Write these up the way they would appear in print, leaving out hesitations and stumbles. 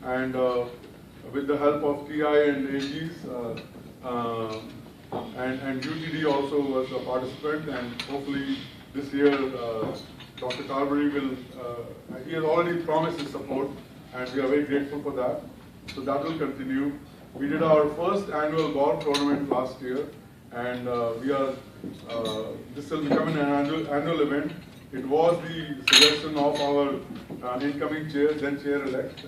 and with the help of TI and AGs, and UTD also was a participant, and hopefully this year Dr. Carberry will, he has already promised his support, and we are very grateful for that. So that will continue. We did our first annual golf tournament last year, and this will become an annual event. It was the suggestion of our incoming chair, then chair-elect,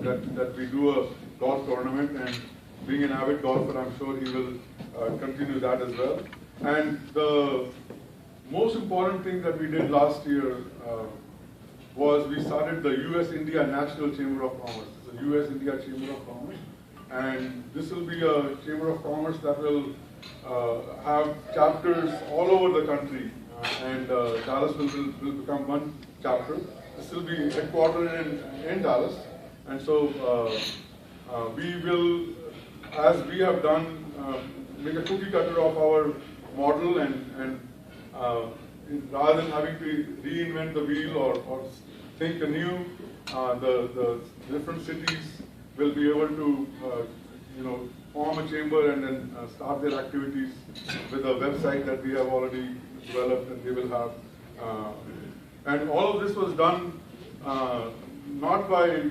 that we do a golf tournament, and being an avid golfer, I'm sure he will continue that as well. And the most important thing that we did last year was we started the US-India National Chamber of Commerce. It's a US-India Chamber of Commerce. And this will be a Chamber of Commerce that will have chapters all over the country. And Dallas will become one chapter. This will be headquartered in Dallas. And so we will, as we have done, make a cookie cutter of our model, and rather than having to reinvent the wheel or think anew, the different cities will be able to form a chamber and then start their activities with a website that we have already developed, and they will have. And all of this was done not by,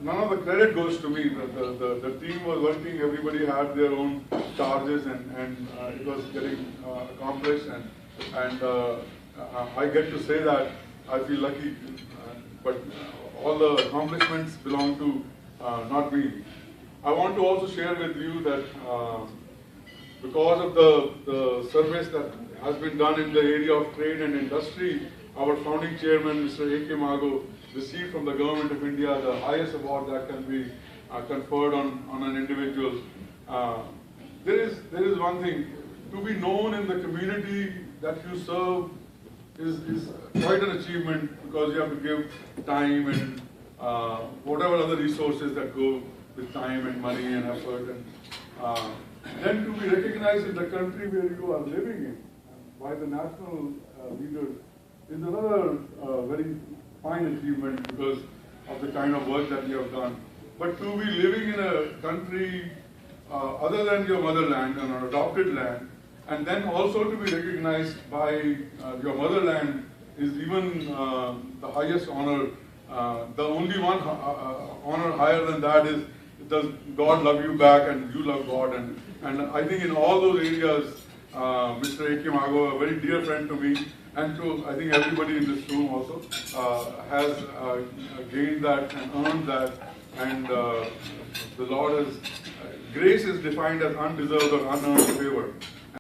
none of the credit goes to me. The team was working, everybody had their own charges, and it was getting accomplished, and I get to say that I feel lucky, but all the accomplishments belong to not me. I want to also share with you that because of the service that has been done in the area of trade and industry, our founding chairman, Mr. A.K. Mago, received from the Government of India the highest award that can be conferred on an individual. There is one thing, to be known in the community that you serve is quite an achievement, because you have to give time and whatever other resources that go with time and money and effort, and then to be recognized in the country where you are living in by the national leaders is another very fine achievement, because of the kind of work that you have done. But to be living in a country other than your motherland, and an adopted land, and then also to be recognized by your motherland is even the highest honor. The only one honor higher than that is, does God love you back and you love God? And I think in all those areas, Mr. A.K. Mago, a very dear friend to me, and to I think everybody in this room also, has gained that and earned that. And the Lord has, grace is defined as undeserved or unearned favor.